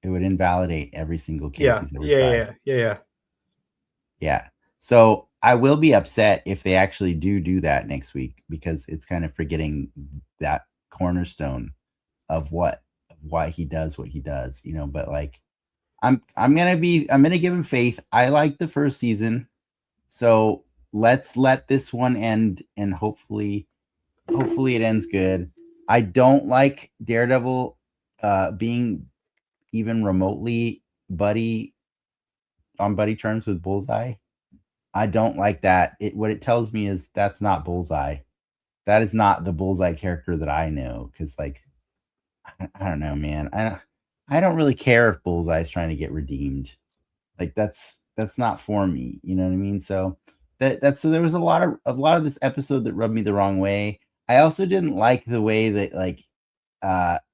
It would invalidate every single case he's ever tried. Yeah. So I will be upset if they actually do that next week, because it's kind of forgetting that cornerstone of why he does what he does, you know. But like, I'm gonna give him faith. I like the first season, so let's let this one end, and hopefully it ends good. I don't like Daredevil being even remotely on buddy terms with Bullseye. I don't like that. What it tells me is that's not Bullseye. That is not the Bullseye character that I know. Because like, I don't know, man. I don't really care if Bullseye is trying to get redeemed. Like that's not for me. You know what I mean? So so there was a lot of this episode that rubbed me the wrong way. I also didn't like the way that like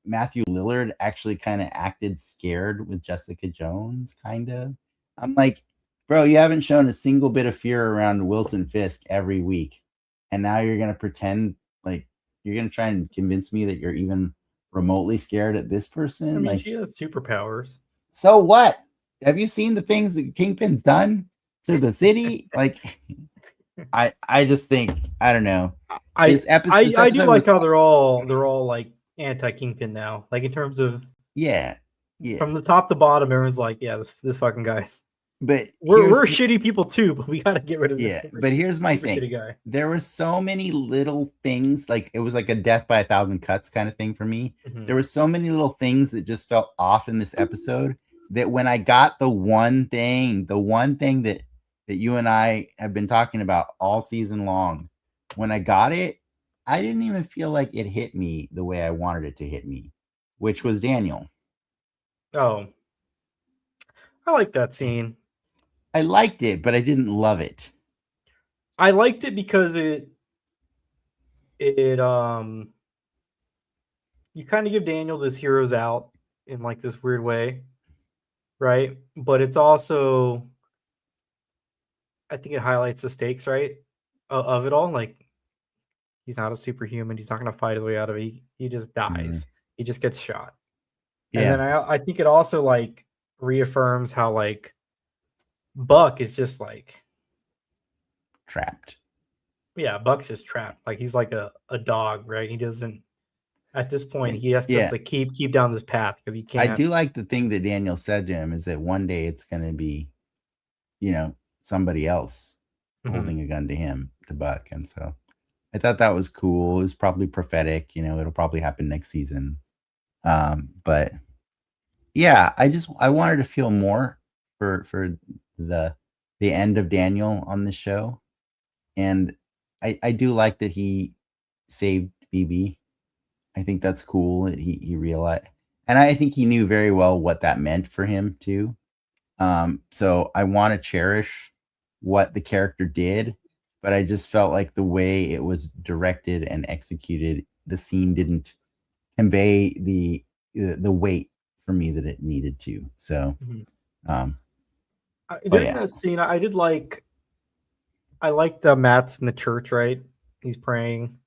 Matthew Lillard actually kind of acted scared with Jessica Jones. Kind of. I'm like, bro, you haven't shown a single bit of fear around Wilson Fisk every week, and now you're gonna pretend like you're gonna try and convince me that you're even remotely scared at this person. I mean, like, she has superpowers. So what? Have you seen the things that Kingpin's done to the city? Like, I just think, I don't know. I do like how they're all like anti-Kingpin now. Like in terms of from the top to bottom, everyone's like, yeah, this fucking guy. But we're shitty people too, but we gotta get rid of this. Yeah, but here's my thing. Guy. There were so many little things, like it was like a death by 1,000 cuts kind of thing for me. Mm-hmm. There were so many little things that just felt off in this episode that when I got the one thing that you and I have been talking about all season long, when I got it, I didn't even feel like it hit me the way I wanted it to hit me, which was Daniel. Oh, I like that scene. I liked it, but I didn't love it. I liked it because it you kind of give Daniel this heroes out in like this weird way, right? But it's also, I think it highlights the stakes, right, of it all. Like, he's not a superhuman. He's not going to fight his way out of it. He just dies. Mm-hmm. He just gets shot. Yeah. And then I think it also like reaffirms how like Buck is just like trapped. Yeah, Buck's just trapped. Like he's like a dog, right? He doesn't, at this point, he has to just like keep down this path because he can't. I do like the thing that Daniel said to him is that one day it's going to be, you know, somebody else holding a gun to him, to Buck. And so I thought that was cool. It was probably prophetic, you know, it'll probably happen next season. But yeah, I wanted to feel more for the end of Daniel on this show. And I do like that he saved BB. I think that's cool that he realized, and I think he knew very well what that meant for him too. So I want to cherish what the character did, but I just felt like the way it was directed and executed, the scene didn't convey the weight for me that it needed to. So, during that scene, I like the Matt's in the church, right? He's praying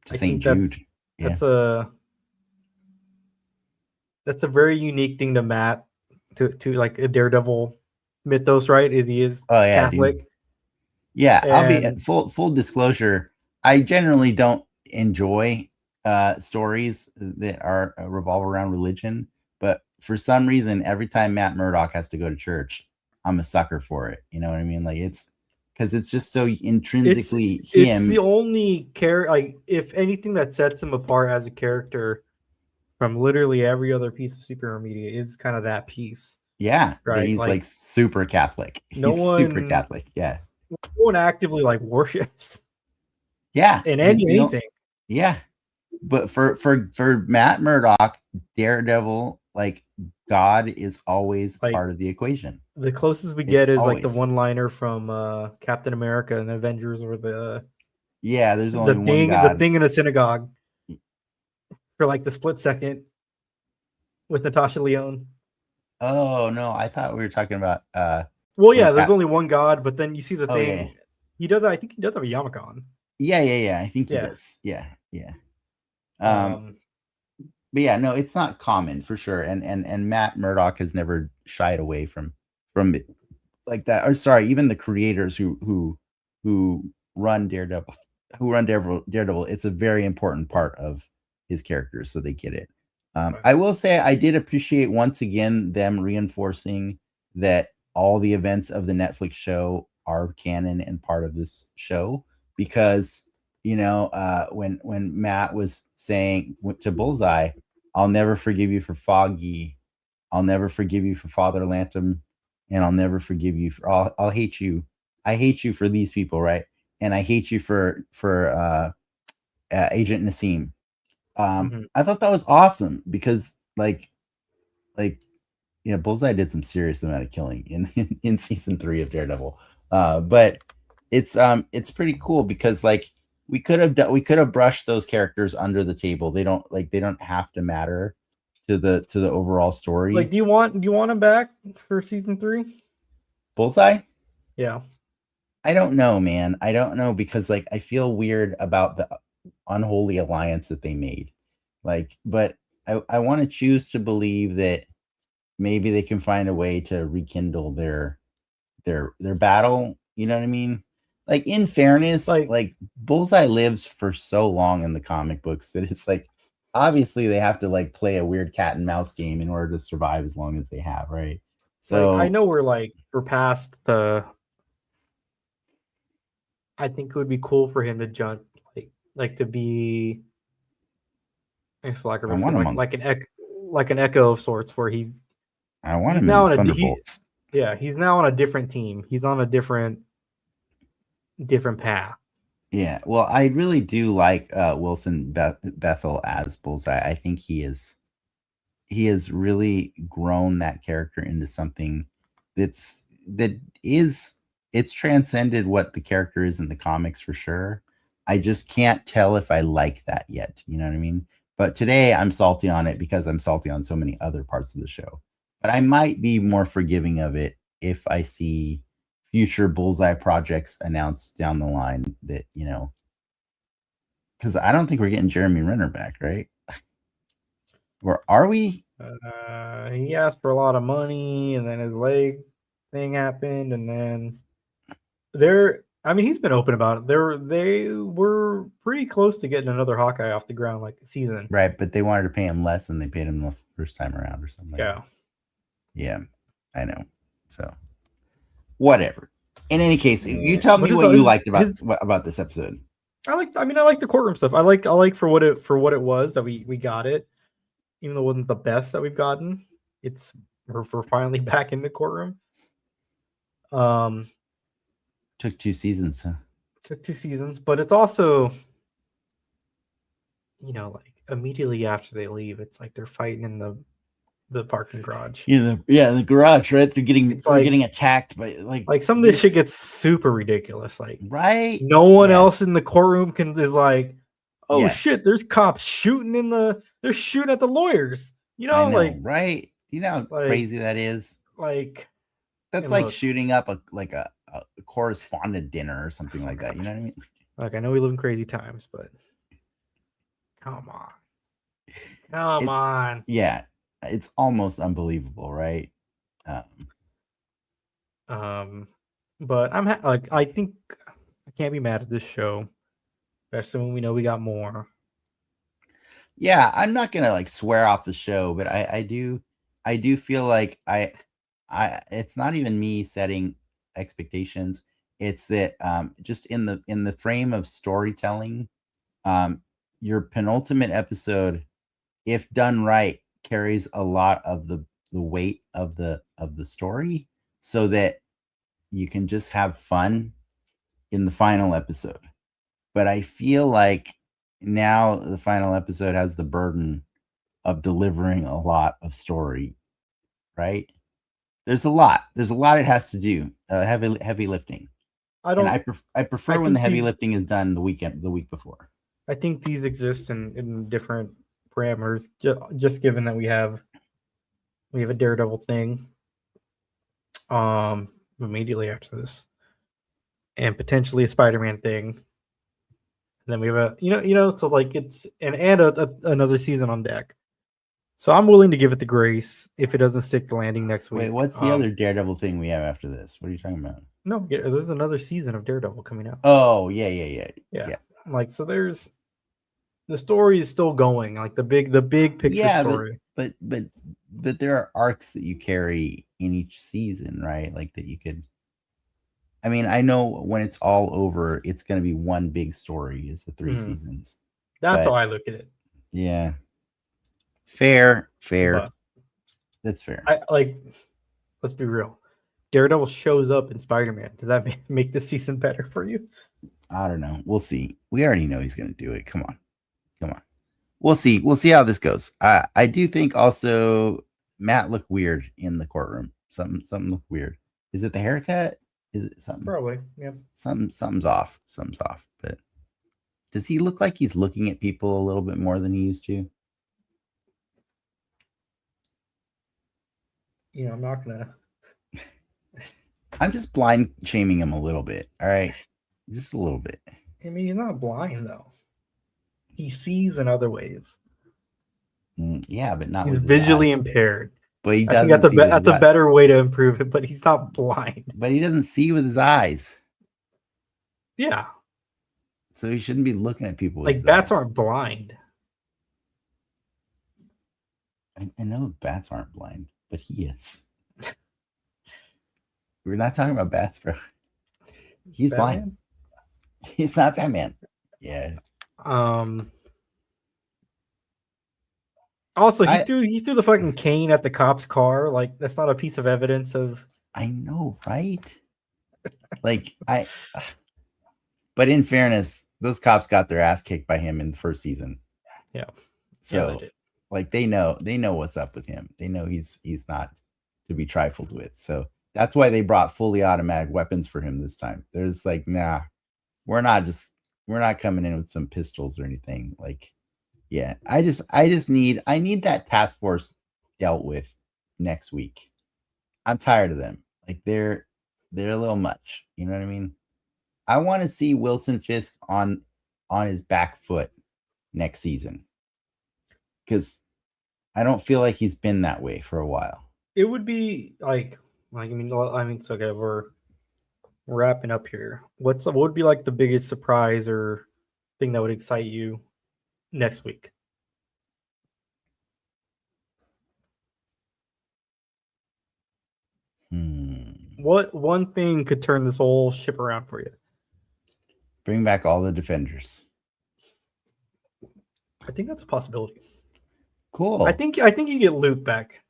to St. Jude. That's a very unique thing to Matt, to like a Daredevil mythos, right? He is Catholic. Dude. Yeah, and I'll be full disclosure. I generally don't enjoy stories that are revolve around religion, but for some reason, every time Matt Murdock has to go to church, I'm a sucker for it. You know what I mean? Like it's because it's just so intrinsically him. It's the only character, like if anything, that sets him apart as a character from literally every other piece of superhero media is kind of that piece. Yeah, right. He's like super Catholic. Super Catholic. Yeah. No one actively like worships. Yeah. In anything. Yeah. But for Matt Murdock, Daredevil, like God is always part of the equation. The closest we get is always like the one-liner from Captain America and Avengers, or there's only one God. The thing in a synagogue for like the split second with Natasha Lyonne. Oh no, I thought we were talking about well, yeah, there's only one God, but then you see the thing. Yeah. He does. I think he does have a yarmulke on. Yeah. I think he does. Yeah. But yeah, no, it's not common for sure. And Matt Murdock has never shied away from it like that. Or sorry, even the creators who run Daredevil, it's a very important part of his characters, so they get it. I will say I did appreciate once again them reinforcing that all the events of the Netflix show are canon and part of this show, because when Matt was saying to Bullseye, "I'll never forgive you for Foggy, I'll never forgive you for Father Lantom, and I'll never forgive you for I'll hate you. I hate you for these people, right? And I hate you for Agent Nassim." I thought that was awesome because Bullseye did some serious amount of killing in season 3 of Daredevil. But it's pretty cool because we could have brushed those characters under the table. They don't have to matter to the overall story. Like, do you want him back for season 3? Bullseye? Yeah. I don't know, man. I don't know because I feel weird about the unholy alliance that they made. But I want to choose to believe that maybe they can find a way to rekindle their battle. You know what I mean? In fairness, Bullseye lives for so long in the comic books that it's obviously they have to play a weird cat and mouse game in order to survive as long as they have, right? So I know we're past the. I think it would be cool for him to jump, to be. Like an Echo of sorts, where he's. I want him now in Thunderbolts. He's now on a different team. He's on a different path. Yeah, well, I really do like Wilson Bethel as Bullseye. I think he has really grown that character into something it's transcended what the character is in the comics for sure. I just can't tell if I like that yet. You know what I mean? But today I'm salty on it because I'm salty on so many other parts of the show. But I might be more forgiving of it if I see future Bullseye projects announced down the line that, because I don't think we're getting Jeremy Renner back, right? Or are we? He asked for a lot of money, and then his leg thing happened, and then he's been open about it. They were pretty close to getting another Hawkeye off the ground season. Right, but they wanted to pay him less than they paid him the first time around or something. Yeah. Yeah, I know. So, whatever. In any case, you tell me what you liked about this episode. I like the courtroom stuff. I like for what it was that we got it, even though it wasn't the best that we've gotten. We're finally back in the courtroom. Took 2 seasons, huh? took 2 seasons, but it's also, like immediately after they leave, it's like they're fighting in the parking garage. Yeah, the garage, right? They're getting attacked by like some of this shit gets super ridiculous. Like, right? No one else in the courtroom can be like, oh Yes. shit, there's cops shooting they're shooting at the lawyers. I know, like right? You know how crazy that is? Like that's like shooting up a correspondent dinner or something like that. You know what I mean? Like, I know we live in crazy times, but come on. Yeah, it's almost unbelievable, right? But I'm I think I can't be mad at this show, especially when we know we got more. Yeah, I'm not gonna like swear off the show, but I do feel like I it's not even me setting expectations. It's that just in the frame of storytelling, your penultimate episode, if done right, carries a lot of the weight of the story, so that you can just have fun in the final episode. But I feel like now the final episode has the burden of delivering a lot of story, right? There's a lot it has to do, heavy lifting. I prefer when the heavy lifting is done the week before. I think these exist in different parameters, just given that we have a Daredevil thing immediately after this, and potentially a Spider-Man thing. And then we have so like it's another season on deck. So I'm willing to give it the grace if it doesn't stick the landing next week. Wait, what's the other Daredevil thing we have after this? What are you talking about? No, there's another season of Daredevil coming out. Oh, yeah. Like, so there's the story is still going, like the big picture story. But there are arcs that you carry in each season, right? Like that you could. I mean, I know when it's all over, it's going to be one big story. Is the 3 seasons? That's how I look at it. Yeah. Fair. But that's fair. Let's be real. Daredevil shows up in Spider-Man. Does that make this season better for you? I don't know. We'll see. We already know he's going to do it. Come on. We'll see. We'll see how this goes. I do think also Matt looked weird in the courtroom. Something looked weird. Is it the haircut? Is it something? Probably. Yeah. Something's off. But does he look like he's looking at people a little bit more than he used to? I'm not gonna. I'm just blind shaming him a little bit. All right, just a little bit. I mean, he's not blind though. He sees in other ways. Yeah, but not. He's visually impaired. But he doesn't. That's a better way to improve it. But he's not blind. But he doesn't see with his eyes. Yeah. So he shouldn't be looking at people. Like bats aren't blind. I know bats aren't blind, but he is. We're not talking about bats, bro. He's blind. He's not Batman. Yeah. Also, he threw the fucking cane at the cop's car. Like, that's not a piece of evidence of. I know, right? But in fairness, those cops got their ass kicked by him in the first season. Yeah. So, they know what's up with him. They know he's not to be trifled with. So that's why they brought fully automatic weapons for him this time. There's like, nah, we're not coming in with some pistols or anything. Like, yeah, I need that task force dealt with next week. I'm tired of them. Like they're a little much. You know what I mean? I want to see Wilson Fisk on his back foot next season, because I don't feel like he's been that way for a while. It would be like I mean, it's okay. We're wrapping up here. What would be like the biggest surprise or thing that would excite you next week? What one thing could turn this whole ship around for you? Bring back all the Defenders. I think that's a possibility. Cool. I think you get Luke back.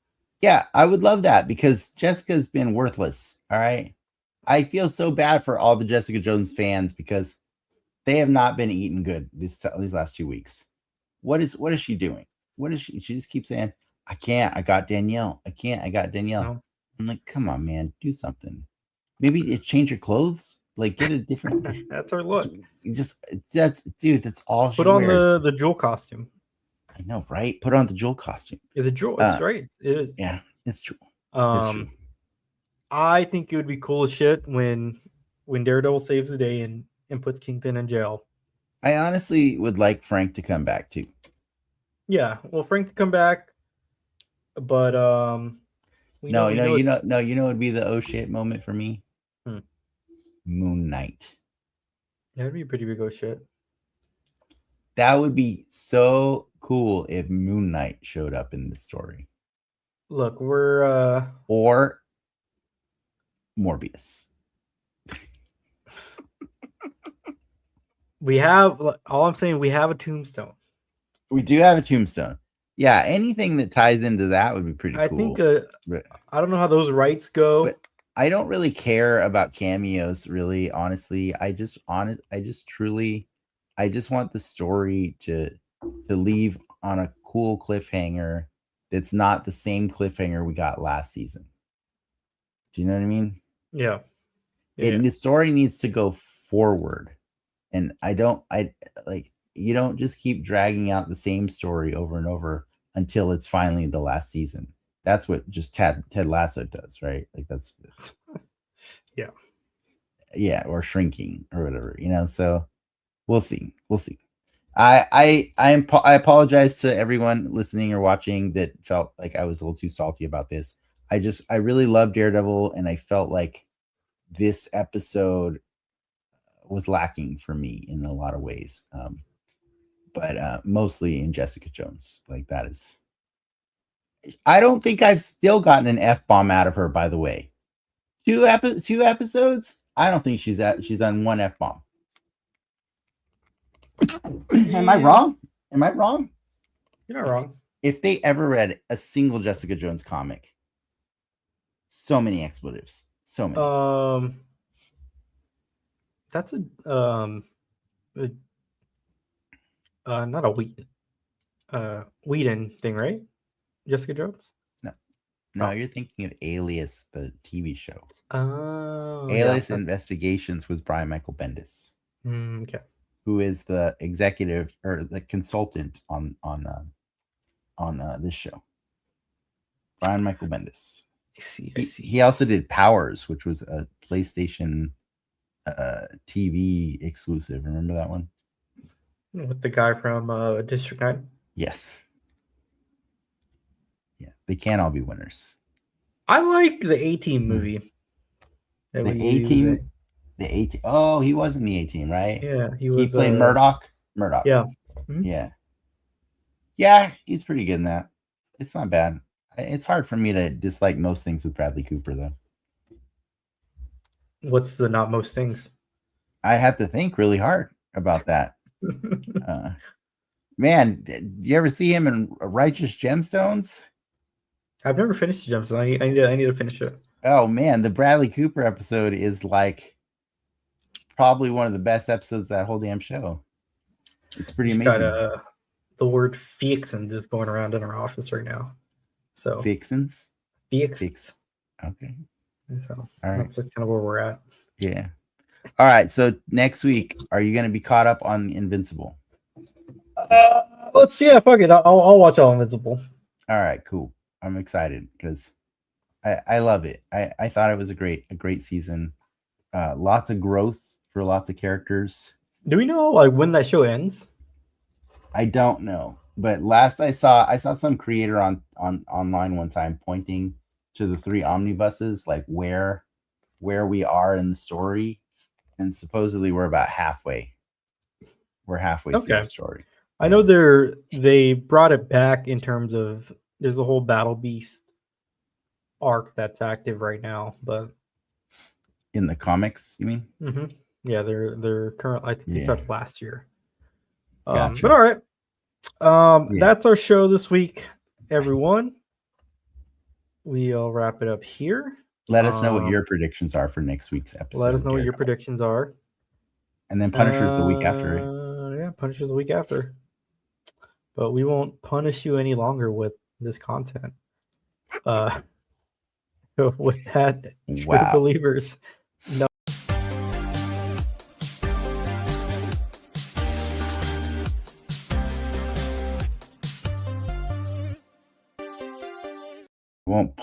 Yeah, I would love that, because Jessica's been worthless. All right. I feel so bad for all the Jessica Jones fans, because They have not been eating good these last 2 weeks. What is she doing? What is she? She just keeps saying, "I can't. I got Danielle. I can't. I got Danielle." No. I'm like, come on, man, do something. Maybe change your clothes. Like, get a different. That's her look. That's all she Put on wears. the Jewel costume. I know, right? Put on the Jewel costume. Yeah, the Jewel. It's right. It is. Yeah, it's true. It's true. I think it would be cool as shit when Daredevil saves the day and puts Kingpin in jail. I honestly would like Frank to come back too. Yeah, well, Frank to come back, but you know it'd be the oh shit moment for me. Moon Knight. That'd be a pretty big oh shit. That would be so cool if Moon Knight showed up in the story. Look, we're or Morbius. We have all I'm saying. We have a tombstone. We do have a tombstone. Yeah, anything that ties into that would be pretty cool. I think I don't know how those rights go. But I don't really care about cameos, really, honestly. I just want the story to leave on a cool cliffhanger that's not the same cliffhanger we got last season. Do you know what I mean? Yeah. The story needs to go forward. And you don't just keep dragging out the same story over and over until it's finally the last season. That's what just Ted Lasso does, right? Like that's yeah, or Shrinking or whatever, so we'll see. I apologize to everyone listening or watching that felt like I was a little too salty about this. I really love Daredevil, and I felt like this episode was lacking for me in a lot of ways, but mostly in Jessica Jones. Like that is, I don't think I've still gotten an F-bomb out of her. By the way, two episodes. I don't think she's done one F-bomb. Am I wrong? You're not wrong. If they ever read a single Jessica Jones comic, so many expletives, so many. That's not a Whedon thing, right? Jessica Jones? No, you're thinking of Alias, the TV show. Oh, Alias Investigations was Brian Michael Bendis. Okay. Who is the executive or the consultant on this show? Brian Michael Bendis. I see. He also did Powers, which was a PlayStation TV exclusive. Remember that one? With the guy from District 9? Yes. Yeah, they can't all be winners. I like the A-Team movie. The A-Team? The A-Team. Oh, he was in the A-Team, right? Yeah, he played Murdock. Yeah. Mm-hmm. Yeah, he's pretty good in that. It's not bad. It's hard for me to dislike most things with Bradley Cooper, though. What's the not most things? I have to think really hard about that. Man, did you ever see him in Righteous Gemstones? I've never finished Gemstones. I need to finish it. Oh man, the Bradley Cooper episode is like probably one of the best episodes of that whole damn show. It's pretty amazing. Got, the word fixins is going around in our office right now. So fixins. Okay. So all right. That's kind of where we're at. Yeah. All right. So next week, are you going to be caught up on Invincible? Let's see. Yeah, fuck it. I'll watch all Invincible. All right. Cool. I'm excited because I love it. I thought it was a great season. Lots of growth for lots of characters. Do we know like when that show ends? I don't know, but last I saw some creator on online one time pointing to the 3 omnibuses, like where we are in the story, and supposedly we're about halfway. We're halfway through the story. I know they brought it back in terms of there's a whole Battle Beast arc that's active right now, but in the comics, you mean? Mm-hmm. Yeah, they're current. I think they started last year. Gotcha. But all right, that's our show this week, everyone. We'll wrap it up here. Let us know what your predictions are for next week's episode. Let us know what your predictions are. And then Punisher's the week after. Yeah, Punisher's the week after. But we won't punish you any longer with this content. With that, true believers. No. Won't